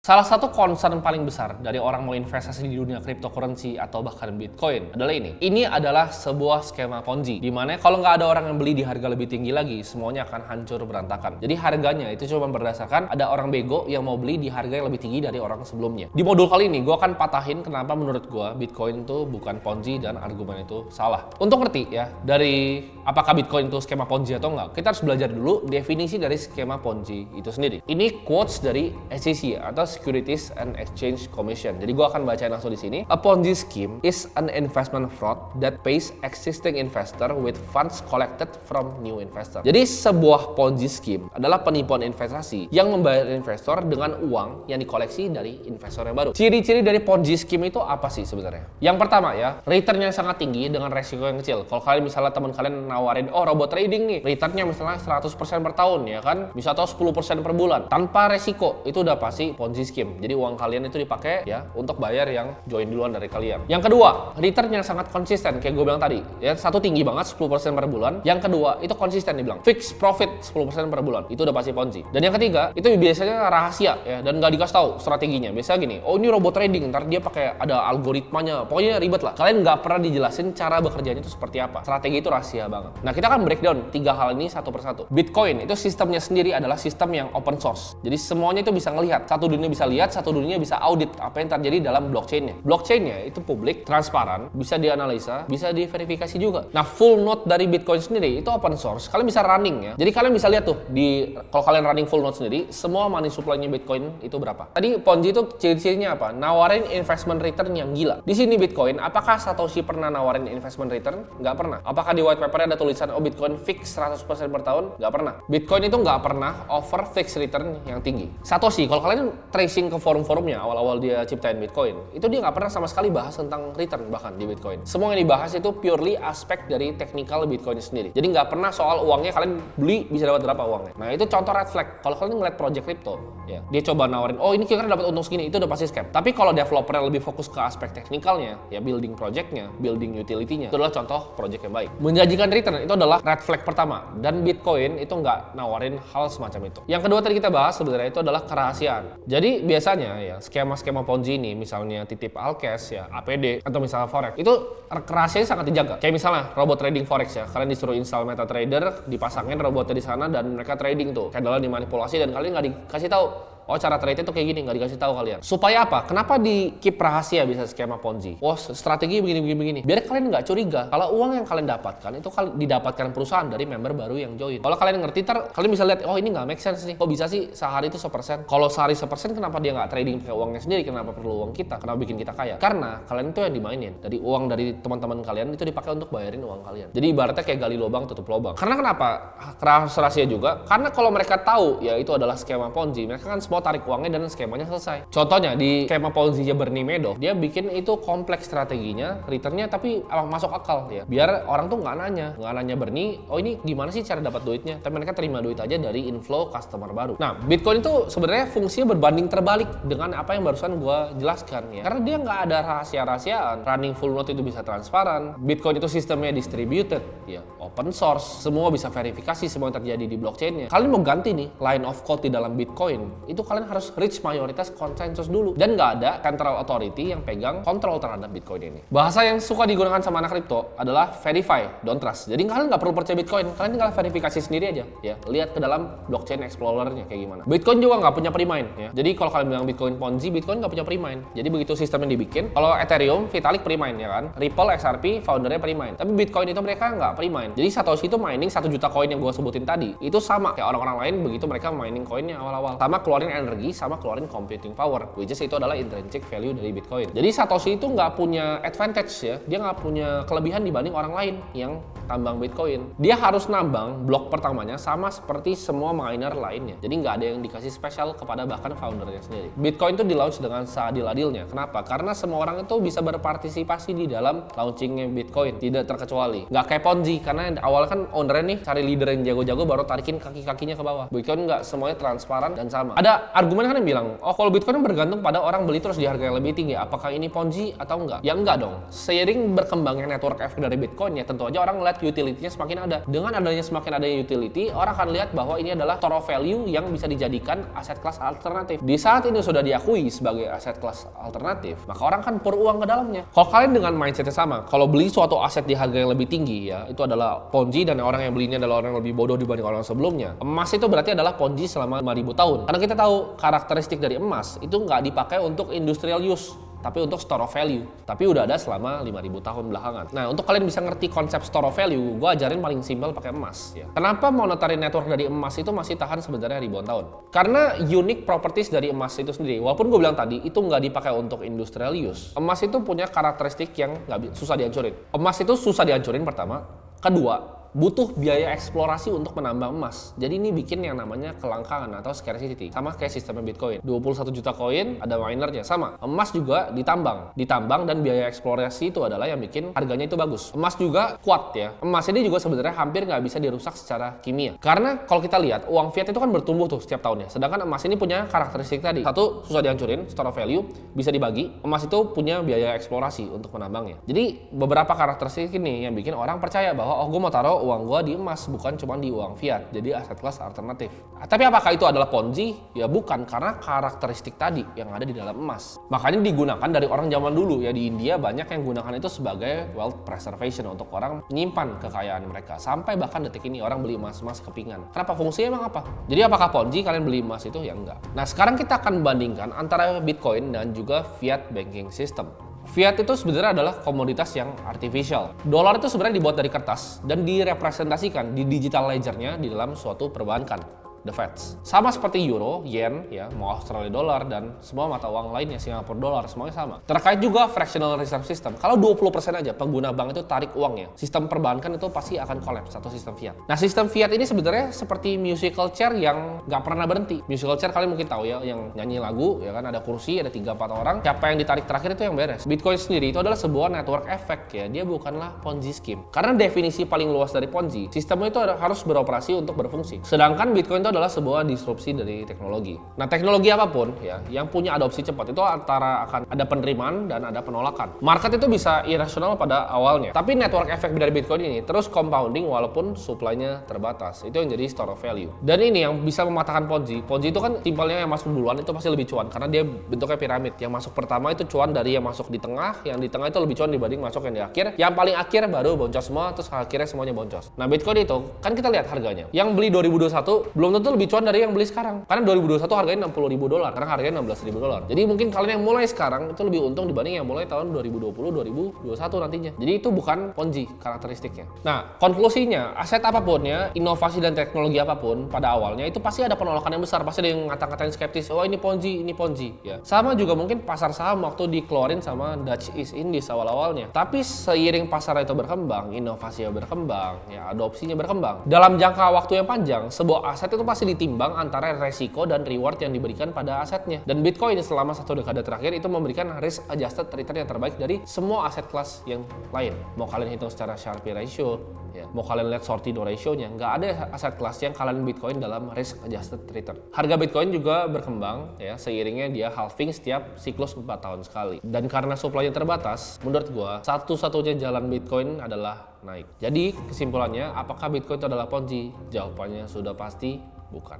Salah satu concern paling besar dari orang mau investasi di dunia cryptocurrency atau bahkan Bitcoin adalah ini. Ini adalah sebuah skema Ponzi, di mana kalau nggak ada orang yang beli di harga lebih tinggi lagi, semuanya akan hancur berantakan. Jadi harganya itu cuma berdasarkan ada orang bego yang mau beli di harga yang lebih tinggi dari orang sebelumnya. Di modul kali ini, gue akan patahin kenapa menurut gue Bitcoin itu bukan Ponzi dan argumen itu salah. Untuk ngerti ya, dari apakah Bitcoin itu skema Ponzi atau enggak, kita harus belajar dulu definisi dari skema Ponzi itu sendiri. Ini quotes dari SEC atau Securities and Exchange Commission. Jadi gue akan bacain langsung di sini. A Ponzi scheme is an investment fraud that pays existing investor with funds collected from new investor. Jadi sebuah Ponzi scheme adalah penipuan investasi yang membayar investor dengan uang yang dikoleksi dari investor yang baru. Ciri-ciri dari Ponzi scheme itu apa sih sebenarnya? Yang pertama ya, returnnya sangat tinggi dengan resiko yang kecil. Kalau kalian misalnya teman kalian nawarin, oh robot trading nih, returnnya misalnya 100% per tahun ya kan, bisa atau 10% per bulan tanpa resiko, itu udah pasti Ponzi scheme. Jadi uang kalian itu dipakai ya untuk bayar yang join duluan dari kalian. Yang kedua, return yang sangat konsisten kayak gue bilang tadi. Ya, satu tinggi banget 10% per bulan. Yang kedua, itu konsisten dibilang. Fixed profit 10% per bulan. Itu udah pasti Ponzi. Dan yang ketiga, itu biasanya rahasia ya dan nggak dikasih tahu strateginya. Biasanya gini, oh ini robot trading, ntar dia pakai ada algoritmanya. Pokoknya ribet lah. Kalian nggak pernah dijelasin cara bekerjanya itu seperti apa. Strategi itu rahasia banget. Nah, kita akan breakdown tiga hal ini satu persatu. Bitcoin itu sistemnya sendiri adalah sistem yang open source. Jadi semuanya itu bisa ngelihat. Satu dunia bisa lihat, satu dunia bisa audit apa yang terjadi dalam blockchain-nya. Blockchain-nya itu publik, transparan, bisa dianalisa, bisa diverifikasi juga. Nah, full node dari Bitcoin sendiri itu open source. Kalian bisa running ya. Jadi kalian bisa lihat tuh kalau kalian running full node sendiri, semua money supply-nya Bitcoin itu berapa. Tadi Ponzi itu ciri-cirinya apa? Nawarin investment return yang gila. Di sini Bitcoin, apakah Satoshi pernah nawarin investment return? Nggak pernah. Apakah di white paper-nya ada tulisan oh Bitcoin fix 100% per tahun? Nggak pernah. Bitcoin itu nggak pernah offer fixed return yang tinggi. Satoshi, kalau kalian tracing ke forum-forumnya awal-awal dia ciptain Bitcoin, itu dia nggak pernah sama sekali bahas tentang return bahkan di Bitcoin. Semua yang dibahas itu purely aspek dari technical Bitcoin sendiri. Jadi nggak pernah soal uangnya kalian beli bisa dapat berapa uangnya. Nah itu contoh red flag. Kalau kalian ngeliat project crypto, ya dia coba nawarin, oh ini kira-kira dapat untung segini, itu udah pasti scam. Tapi kalau developernya lebih fokus ke aspek teknikalnya, ya building projectnya, building utility-nya, itu adalah contoh project yang baik. Menjanjikan return itu adalah red flag pertama. Dan Bitcoin itu nggak nawarin hal semacam itu. Yang kedua tadi kita bahas sebenarnya itu adalah kerahasiaan. Jadi biasanya ya skema-skema Ponzi ini misalnya titip alkes ya, APD atau misalnya forex itu kerahasiaannya sangat dijaga. Kayak misalnya robot trading forex ya, kalian disuruh install MetaTrader, dipasangin robotnya di sana dan mereka trading tuh. Candle dimanipulasi dan kalian nggak dikasih tahu. Oh cara trade itu kayak gini, nggak dikasih tahu kalian. Supaya apa? Kenapa di keep rahasia bisa skema Ponzi? Oh strategi begini. Biar kalian nggak curiga kalau uang yang kalian dapatkan itu didapatkan perusahaan dari member baru yang join. Kalau kalian ngerti, kalian bisa lihat, oh ini nggak make sense nih. Kok bisa sih sehari itu 1%? Kalau sehari 1%, kenapa dia nggak trading pakai uangnya sendiri? Kenapa perlu uang kita? Kenapa bikin kita kaya? Karena kalian itu yang dimainin. Dari uang dari teman-teman kalian itu dipakai untuk bayarin uang kalian. Jadi ibaratnya kayak gali lubang tutup lubang. Karena kenapa? Rahasia juga. Karena kalau mereka tahu ya itu adalah skema Ponzi, mereka kan semua tarik uangnya dan skemanya selesai. Contohnya di skema Ponzi-nya Bernie Madoff, dia bikin itu kompleks strateginya, returnnya tapi masuk akal ya. Biar orang tuh nggak nanya Bernie, oh ini gimana sih cara dapat duitnya? Tapi mereka terima duit aja dari inflow customer baru. Nah, Bitcoin itu sebenarnya fungsinya berbanding terbalik dengan apa yang barusan gue jelaskan ya. Karena dia nggak ada rahasia-rahasiaan. Running full node itu bisa transparan. Bitcoin itu sistemnya distributed ya, open source. Semua bisa verifikasi semua yang terjadi di blockchain-nya. Kalian mau ganti nih line of code di dalam Bitcoin, itu kalian harus reach mayoritas konsensus dulu. Dan nggak ada central authority yang pegang kontrol terhadap Bitcoin ini. Bahasa yang suka digunakan sama anak kripto adalah verify, don't trust. Jadi kalian nggak perlu percaya Bitcoin, kalian tinggal verifikasi sendiri aja ya. Lihat ke dalam blockchain explorer-nya kayak gimana. Bitcoin juga nggak punya pre-mine ya. Jadi kalau kalian bilang Bitcoin Ponzi, Bitcoin nggak punya pre-mine. Jadi begitu sistemnya dibikin, kalau Ethereum, Vitalik pre-mine ya kan. Ripple, XRP, foundernya pre-mine. Tapi Bitcoin itu mereka nggak pre-mine. Jadi Satoshi itu mining 1 juta koin yang gue sebutin tadi. Itu sama kayak orang-orang lain begitu mereka mining koinnya awal-awal. Sama keluarin energi, sama keluarin computing power, which is itu adalah intrinsic value dari Bitcoin. Jadi Satoshi itu nggak punya advantage ya, dia nggak punya kelebihan dibanding orang lain yang tambang Bitcoin. Dia harus nambang blok pertamanya sama seperti semua miner lainnya. Jadi nggak ada yang dikasih spesial kepada bahkan foundernya sendiri. Bitcoin itu di-launch dengan seadil-adilnya. Kenapa? Karena semua orang itu bisa berpartisipasi di dalam launchingnya Bitcoin, tidak terkecuali. Nggak kayak Ponzi, karena awalnya kan ownernya nih cari leader yang jago-jago baru tarikin kaki-kakinya ke bawah. Bitcoin nggak semuanya transparan dan sama. Ada Ada argumen kan yang bilang, oh kalau Bitcoin bergantung pada orang beli terus di harga yang lebih tinggi. Apakah ini Ponzi atau enggak? Ya enggak dong. Seiring berkembangnya network effect dari Bitcoin ya tentu aja orang ngeliat utility-nya semakin ada. Dengan adanya semakin adanya utility, orang akan lihat bahwa ini adalah store of value yang bisa dijadikan aset kelas alternatif. Di saat ini sudah diakui sebagai aset kelas alternatif, maka orang kan pur uang ke dalamnya. Kalau kalian dengan mindsetnya sama, kalau beli suatu aset di harga yang lebih tinggi ya, itu adalah Ponzi dan orang yang belinya adalah orang yang lebih bodoh dibanding orang sebelumnya. Emas itu berarti adalah Ponzi selama 5000 tahun. Karena kita tahu karakteristik dari emas itu nggak dipakai untuk industrial use, tapi untuk store of value. Tapi udah ada selama 5000 tahun belakangan. Nah, untuk kalian bisa ngerti konsep store of value, gue ajarin paling simpel pakai emas ya. Kenapa monetary network dari emas itu masih tahan sebenarnya ribuan tahun? Karena unique properties dari emas itu sendiri. Walaupun gue bilang tadi itu nggak dipakai untuk industrial use, emas itu punya karakteristik yang susah dihancurin. Emas itu susah dihancurin pertama. Kedua, butuh biaya eksplorasi untuk menambah emas. Jadi ini bikin yang namanya kelangkaan atau scarcity. Sama kayak sistemnya Bitcoin. 21 juta koin, ada minernya. Sama. Emas juga ditambang. Ditambang dan biaya eksplorasi itu adalah yang bikin harganya itu bagus. Emas juga kuat ya. Emas ini juga sebenarnya hampir nggak bisa dirusak secara kimia. Karena kalau kita lihat, uang fiat itu kan bertumbuh tuh setiap tahunnya. Sedangkan emas ini punya karakteristik tadi. Satu, susah dihancurin, store of value, bisa dibagi. Emas itu punya biaya eksplorasi untuk menambangnya. Jadi beberapa karakteristik ini yang bikin orang percaya bahwa oh gue mau taruh uang gue di emas, bukan cuma di uang fiat. Jadi aset kelas alternatif. Tapi apakah itu adalah Ponzi? Ya bukan, karena karakteristik tadi yang ada di dalam emas. Makanya digunakan dari orang zaman dulu ya. Di India banyak yang gunakan itu sebagai wealth preservation, untuk orang menyimpan kekayaan mereka. Sampai bahkan detik ini orang beli emas-emas kepingan. Kenapa? Fungsinya emang apa? Jadi apakah Ponzi kalian beli emas itu? Ya enggak. Nah sekarang kita akan bandingkan antara Bitcoin dan juga fiat banking system. Fiat itu sebenarnya adalah komoditas yang artificial. Dolar itu sebenarnya dibuat dari kertas dan direpresentasikan di digital ledgernya di dalam suatu perbankan, the Feds. Sama seperti euro, yen, ya, mau Australia dollar dan semua mata uang lainnya, Singapura dollar, semuanya sama. Terkait juga fractional reserve system. Kalau 20% aja pengguna bank itu tarik uangnya, sistem perbankan itu pasti akan collapse atau sistem fiat. Nah, sistem fiat ini sebenarnya seperti musical chair yang nggak pernah berhenti. Musical chair kalian mungkin tahu ya, yang nyanyi lagu, ya kan, ada kursi, ada 3-4 orang. Siapa yang ditarik terakhir itu yang beres. Bitcoin sendiri itu adalah sebuah network effect ya, dia bukanlah Ponzi scheme. Karena definisi paling luas dari Ponzi, sistemnya itu harus beroperasi untuk berfungsi. Sedangkan Bitcoin itu adalah sebuah disrupsi dari teknologi. Nah, teknologi apapun ya yang punya adopsi cepat itu antara akan ada penerimaan dan ada penolakan. Market itu bisa irasional pada awalnya, tapi network effect dari Bitcoin ini terus compounding walaupun supply-nya terbatas. Itu yang jadi store of value. Dan ini yang bisa mematahkan Ponzi. Ponzi itu kan simpelnya yang masuk duluan itu pasti lebih cuan karena dia bentuknya piramid. Yang masuk pertama itu cuan dari yang masuk di tengah, yang di tengah itu lebih cuan dibanding masuk yang di akhir. Yang paling akhir baru boncos semua, terus akhirnya semuanya boncos. Nah, Bitcoin itu kan kita lihat harganya. Yang beli 2021 belum tentu lebih cuan dari yang beli sekarang. Karena 2021 harganya $60.000, karena harganya $16.000. Jadi mungkin kalian yang mulai sekarang itu lebih untung dibanding yang mulai tahun 2020, 2021 nantinya. Jadi itu bukan Ponzi karakteristiknya. Nah, konklusinya, aset apapun ya, inovasi dan teknologi apapun pada awalnya itu pasti ada penolakan yang besar. Pasti ada yang ngata-ngatain skeptis, oh ini Ponzi ya. Sama juga mungkin pasar saham waktu dikeluarin sama Dutch East Indies awal-awalnya. Tapi seiring pasar itu berkembang, inovasinya berkembang, ya adopsinya berkembang. Dalam jangka waktu yang panjang, sebuah aset itu pasti ditimbang antara resiko dan reward yang diberikan pada asetnya. Dan Bitcoin selama 1 dekade terakhir itu memberikan risk adjusted return yang terbaik dari semua aset kelas yang lain. Mau kalian hitung secara Sharpe ratio, ya, mau kalian lihat Sortino ratio-nya, nggak ada aset kelas yang kalian Bitcoin dalam risk adjusted return. Harga Bitcoin juga berkembang ya seiringnya dia halving setiap siklus 4 tahun sekali. Dan karena supply-nya terbatas, menurut gua satu-satunya jalan Bitcoin adalah naik. Jadi kesimpulannya, apakah Bitcoin itu adalah Ponzi? Jawabannya sudah pasti bukan.